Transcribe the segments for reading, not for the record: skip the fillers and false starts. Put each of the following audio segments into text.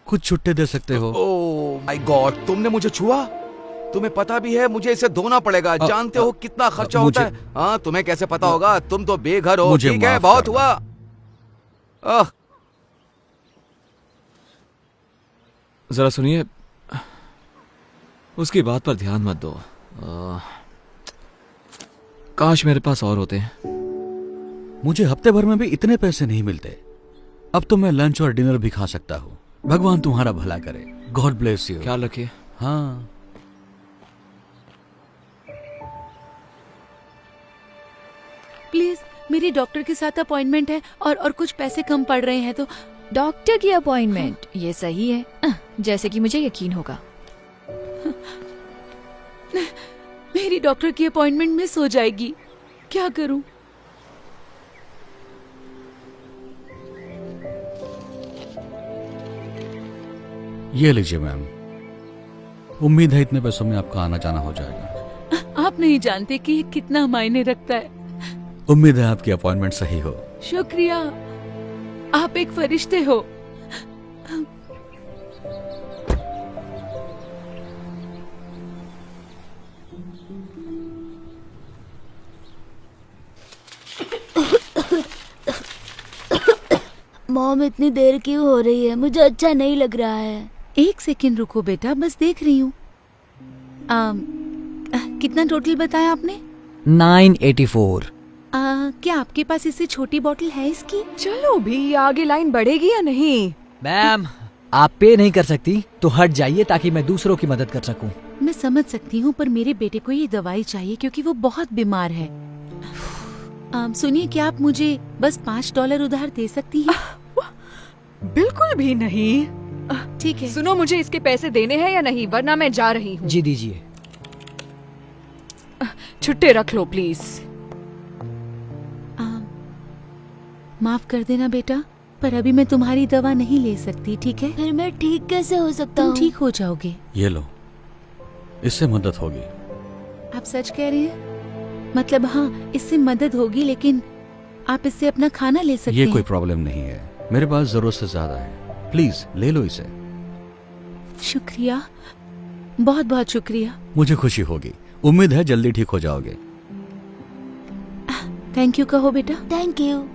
कुछ छुट्टे दे सकते हो। ओह माय गॉड, तुमने मुझे छुआ? तुम्हें पता भी है मुझे इसे धोना पड़ेगा। जानते हो कितना खर्चा होता है? हाँ, तुम्हें कैसे पता होगा? तुम तो बेघर हो। ठीक है, बहुत हुआ। जरा सुनिए, उसकी बात पर ध्यान मत दो। काश मेरे पास और होते हैं। मुझे हफ्ते भर में भी इतने पैसे नहीं मिलते। अब तो मैं लंच और डिनर भी खा सकता हूँ। भगवान तुम्हारा भला करे। God bless you. ख्याल रखिए। हाँ, प्लीज, मेरी डॉक्टर के साथ अपॉइंटमेंट है और कुछ पैसे कम पड़ रहे हैं तो। डॉक्टर की अपॉइंटमेंट? ये सही है, जैसे कि मुझे यकीन होगा। मेरी डॉक्टर की अपॉइंटमेंट मिस हो जाएगी, क्या करूं? ये लीजिए मैम। उम्मीद है इतने पैसों में आपका आना जाना हो जाएगा। आप नहीं जानते कि ये कितना मायने रखता है। उम्मीद है आपकी अपॉइंटमेंट सही हो। शुक्रिया, आप एक फरिश्ते हो। मॉम, इतनी देर क्यों हो रही है? मुझे अच्छा नहीं लग रहा है। एक सेकंड रुको बेटा, बस देख रही हूँ। कितना टोटल बताया आपने? 984। क्या आपके पास इससे छोटी बोतल है इसकी? चलो भी, आगे लाइन बढ़ेगी या नहीं? मैम, आप पे नहीं कर सकती तो हट जाइए ताकि मैं दूसरों की मदद कर सकूं। मैं समझ सकती हूँ, पर मेरे बेटे को ये दवाई चाहिए क्योंकि वो बहुत बीमार है। सुनिए, क्या आप मुझे बस $5 उधार दे सकती हैं? बिल्कुल भी नहीं। ठीक है। सुनो, मुझे इसके पैसे देने हैं या नहीं, वरना मैं जा रही हूँ। जी दीजिए। छुट्टे रख लो प्लीज। माफ कर देना बेटा, पर अभी मैं तुम्हारी दवा नहीं ले सकती, ठीक है? फिर मैं ठीक कैसे हो सकता तुम हूँ? ठीक हो जाओगे। ये लो, इससे मदद होगी। आप सच कह रहे हैं? मतलब हाँ, इससे मदद होगी, लेकिन आप इससे अपना खाना ले सकते ये हैं। कोई प्रॉब्लम नहीं है, मेरे पास जरूरत से ज्यादा है। प्लीज ले लो इसे। शुक्रिया, बहुत बहुत शुक्रिया। मुझे खुशी होगी। उम्मीद है जल्दी ठीक हो जाओगे। थैंक यू कहो बेटा। Thank you.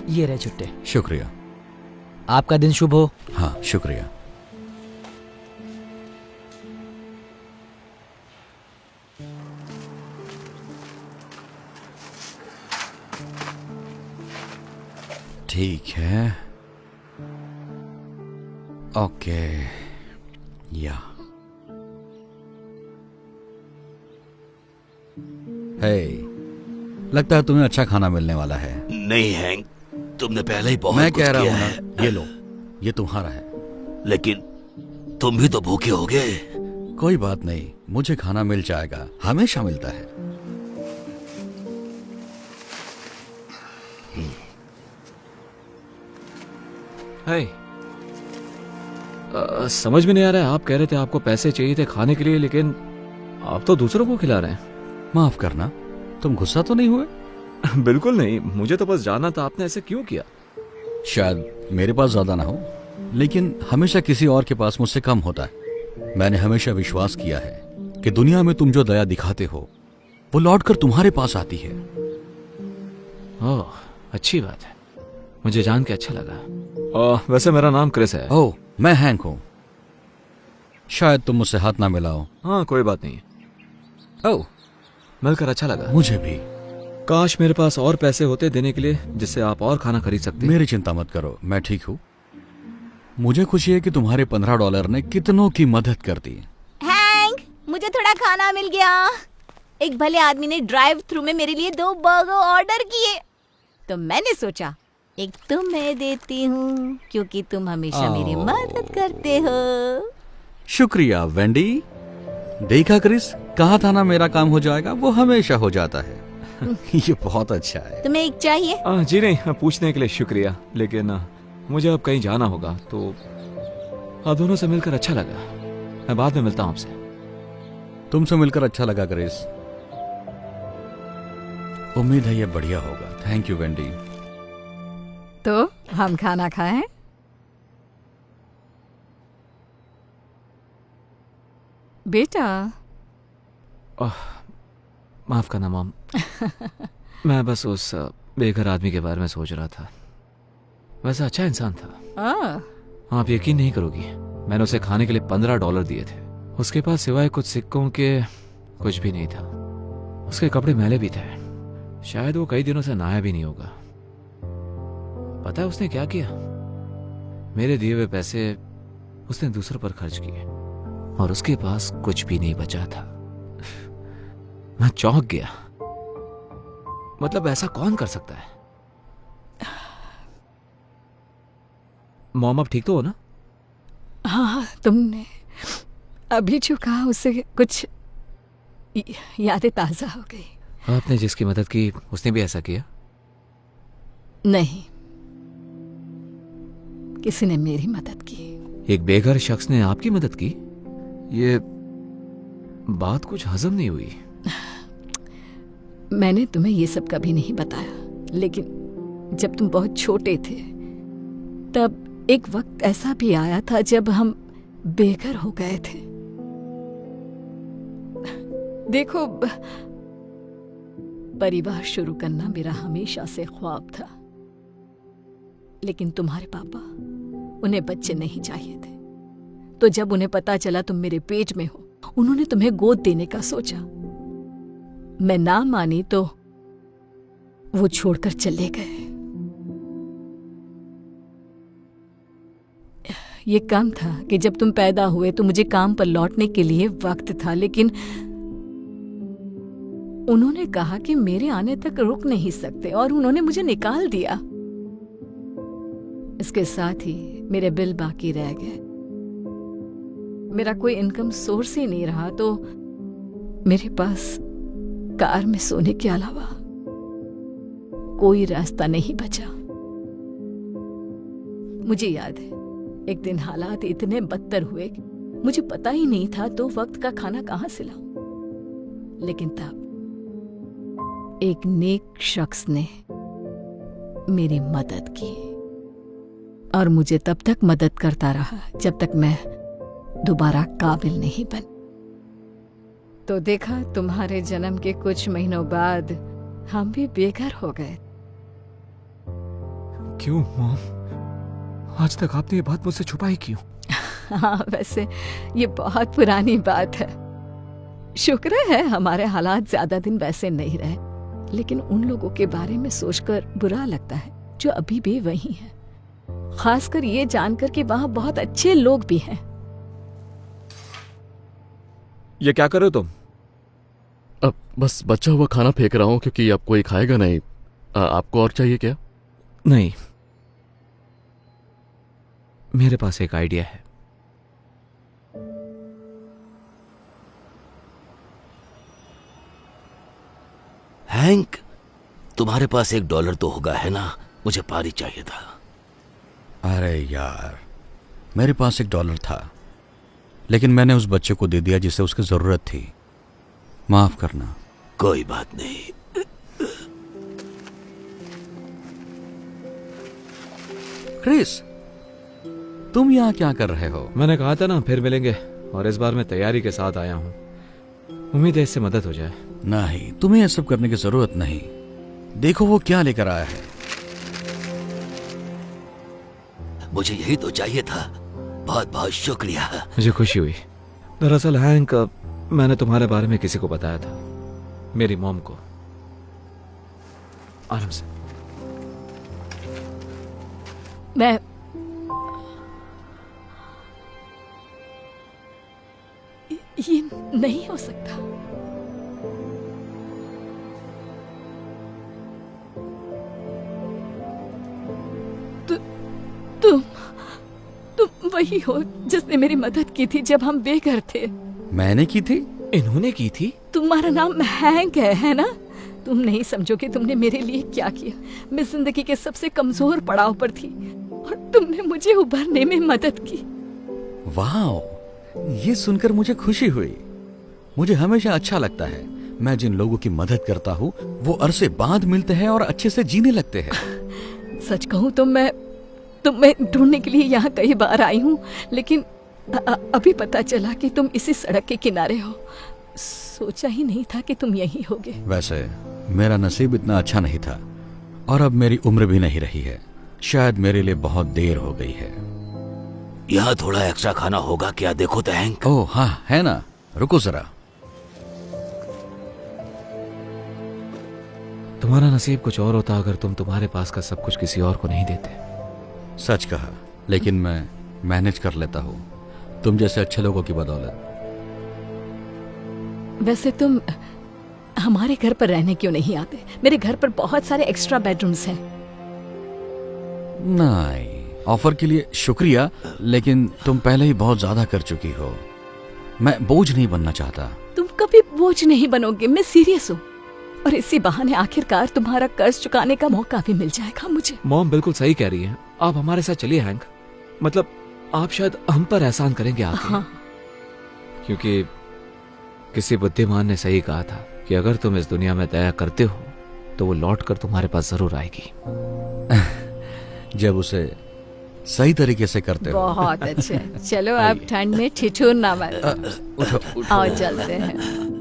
ये रहे छुट्टे। शुक्रिया। आपका दिन शुभ हो। हाँ, शुक्रिया। ठीक है, ओके। या हे, लगता है तुम्हें अच्छा खाना मिलने वाला है। नहीं हैंक, तुमने पहले ही बहुत मैं कुछ कह रहा किया हूं है। ना, ये लो, ये तुम्हारा है। लेकिन तुम भी तो भूखे होगे। कोई बात नहीं, मुझे खाना मिल जाएगा, हमेशा मिलता है। हाय। समझ में नहीं आ रहा है, आप कह रहे थे आपको पैसे चाहिए थे खाने के लिए, लेकिन आप तो दूसरों को खिला रहे हैं। माफ करना, तुम गुस्सा तो नहीं हुए? बिल्कुल नहीं, मुझे तो बस जानना था आपने ऐसे क्यों किया। शायद मेरे पास ज्यादा ना हो, लेकिन हमेशा किसी और के पास मुझसे कम होता है। मैंने हमेशा विश्वास किया है कि दुनिया में तुम जो दया दिखाते हो वो लौटकर तुम्हारे पास आती है। ओह, अच्छी बात है, मुझे जान के अच्छा लगा। वैसे मेरा नाम क्रिस है। ओह, मैं हैंक हूं। शायद तुम मुझसे हाथ ना मिलाओ। हाँ, कोई बात नहीं। ओह, मिलकर अच्छा लगा। मुझे भी। काश मेरे पास और पैसे होते देने के लिए, जिससे आप और खाना खरीद सकते। मेरी चिंता मत करो, मैं ठीक हूँ। मुझे खुशी है कि तुम्हारे $15 ने कितनों की मदद कर दी। हैंक, मुझे थोड़ा खाना मिल गया। एक भले आदमी ने ड्राइव थ्रू में मेरे लिए 2 बर्गर ऑर्डर किए, तो मैंने सोचा एक तुम्हें देती हूँ, क्योंकि तुम हमेशा मेरी मदद करते हो। शुक्रिया वेंडी। देखा क्रिस, कहा था ना मेरा काम हो जाएगा, वो हमेशा हो जाता है। ये बहुत अच्छा है। तुम्हें एक चाहिए? जी नहीं, पूछने के लिए शुक्रिया, लेकिन मुझे अब कहीं जाना होगा, तो आप दोनों से मिलकर अच्छा लगा। मैं बाद में मिलता हूँ आपसे। तुमसे मिलकर अच्छा लगा क्रिस। उम्मीद है ये बढ़िया होगा। Thank you Wendy. तो हम खाना खाएं? बेटा माफ करना मॉम। मैं बस उस बेघर आदमी के बारे में सोच रहा था। वैसा अच्छा इंसान था। आप यकीन नहीं करोगी, मैंने उसे खाने के लिए $15 दिए थे। उसके पास सिवाय कुछ सिक्कों के कुछ भी नहीं था। उसके कपड़े मैले भी थे। शायद वो कई दिनों से नहाया भी नहीं होगा। पता है उसने क्या किया? मेरे दिए हुए पैसे उसने दूसरों पर खर्च किए और उसके पास कुछ भी नहीं बचा था। मैं चौंक गया। मतलब ऐसा कौन कर सकता है? मॉम आप ठीक तो हो ना? हाँ, तुमने अभी जो कहा उससे कुछ यादें ताजा हो गई। आपने जिसकी मदद की उसने भी ऐसा किया? नहीं, किसी ने मेरी मदद की। एक बेघर शख्स ने आपकी मदद की? ये बात कुछ हजम नहीं हुई। मैंने तुम्हें ये सब कभी नहीं बताया, लेकिन जब तुम बहुत छोटे थे तब एक वक्त ऐसा भी आया था जब हम बेघर हो गए थे। देखो, परिवार शुरू करना मेरा हमेशा से ख्वाब था, लेकिन तुम्हारे पापा, उन्हें बच्चे नहीं चाहिए थे। तो जब उन्हें पता चला तुम मेरे पेट में हो, उन्होंने तुम्हें गोद देने का सोचा। मैं ना मानी तो वो छोड़कर चले गए। ये कम था कि जब तुम पैदा हुए तो मुझे काम पर लौटने के लिए वक्त था, लेकिन उन्होंने कहा कि मेरे आने तक रुक नहीं सकते और उन्होंने मुझे निकाल दिया। इसके साथ ही मेरे बिल बाकी रह गए। मेरा कोई इनकम सोर्स ही नहीं रहा, तो मेरे पास कार में सोने के अलावा कोई रास्ता नहीं बचा। मुझे याद है, एक दिन हालात इतने बदतर हुए कि मुझे पता ही नहीं था तो वक्त का खाना कहां से लाऊं। लेकिन तब एक नेक शख्स ने मेरी मदद की और मुझे तब तक मदद करता रहा जब तक मैं दोबारा काबिल नहीं बन। तो देखा, तुम्हारे जन्म के कुछ महीनों बाद हम भी बेघर हो गए। क्यों मॉम? आज तक आपने ये बात मुझसे छुपाई क्यों? हाँ, वैसे ये बहुत पुरानी बात है। शुक्र है हमारे हालात ज्यादा दिन वैसे नहीं रहे, लेकिन उन लोगों के बारे में सोचकर बुरा लगता है जो अभी भी वही हैं। खासकर ये जानकर कि वहाँ बहुत अच्छे लोग भी हैं। ये क्या कर रहे हो तुम? अब बस बचा हुआ खाना फेंक रहा हूँ क्योंकि अब कोई खाएगा नहीं। आपको और चाहिए क्या? नहीं, मेरे पास एक आइडिया है। हैंक, तुम्हारे पास $1 तो होगा, है ना? मुझे पारी चाहिए था। अरे यार, मेरे पास $1 था, लेकिन मैंने उस बच्चे को दे दिया जिसे उसकी जरूरत थी। माफ करना। कोई बात नहीं। क्रिस, तुम यहाँ क्या कर रहे हो? मैंने कहा था ना फिर मिलेंगे, और इस बार मैं तैयारी के साथ आया हूँ। उम्मीद है इससे मदद हो जाए। नहीं, तुम्हें यह सब करने की जरूरत नहीं। देखो वो क्या लेकर आया है। मुझे यही तो चाहिए था। बहुत बहुत शुक्रिया। मुझे खुशी हुई। दरअसल हैंक, मैंने तुम्हारे बारे में किसी को बताया था, मेरी मॉम को। आराम से। मैं ये नहीं हो सकता। तुम वही हो जिसने मेरी मदद की थी जब हम बेघर थे। मैंने की थी? इन्होंने की थी? तुम्हारा नाम हैंक है ना? तुम नहीं समझोगे तुमने मेरे लिए क्या किया। मैं जिंदगी के सबसे कमजोर पड़ाव पर थी और तुमने मुझे उभरने में मदद की। वाह, ये सुनकर मुझे खुशी हुई। मुझे हमेशा अच्छा लगता है मैं जिन लोगों की मदद करता हूँ वो अरसे बाद मिलते हैं और अच्छे से जीने लगते हैं। सच कहूँ तो मैं ढूंढने के लिए यहाँ कई बार आई हूँ, लेकिन अभी पता चला कि तुम इसी सड़क के किनारे हो। सोचा ही नहीं था कि तुम यहीं होगे। वैसे मेरा नसीब इतना अच्छा नहीं था और अब मेरी उम्र भी नहीं रही है। शायद मेरे लिए बहुत देर हो गई है। यहाँ थोड़ा एक्स्ट्रा खाना होगा क्या? देखो तो हैंक। ओह हाँ, है ना, रुको जरा। तुम्हारा नसीब कुछ और होता अगर तुम तुम्हारे पास का सब कुछ किसी और को नहीं देते। सच कहा, लेकिन मैं मैनेज कर लेता हूँ तुम जैसे अच्छे लोगों की बदौलत। वैसे तुम हमारे घर पर रहने क्यों नहीं आते? मेरे घर पर बहुत सारे एक्स्ट्रा बेडरूम्स हैं। नहीं, ऑफर के लिए शुक्रिया, लेकिन तुम पहले ही बहुत ज्यादा कर चुकी हो। मैं बोझ नहीं बनना चाहता। तुम कभी बोझ नहीं बनोगे, मैं सीरियस हूँ। और इसी बहाने आखिरकार तुम्हारा कर्ज चुकाने का मौका भी मिल जाएगा मुझे। मॉम बिल्कुल सही कह रही है, आप हमारे साथ चलिए हैंक। मतलब आप शायद हम पर एहसान करेंगे आके। हाँ। क्योंकि किसी बुद्धिमान ने सही कहा था कि अगर तुम इस दुनिया में दया करते हो तो वो लौट कर तुम्हारे पास जरूर आएगी। जब उसे सही तरीके से करते हो। बहुत अच्छे। चलो अब ठंड में ठिठुरना मत। आओ चलते हैं।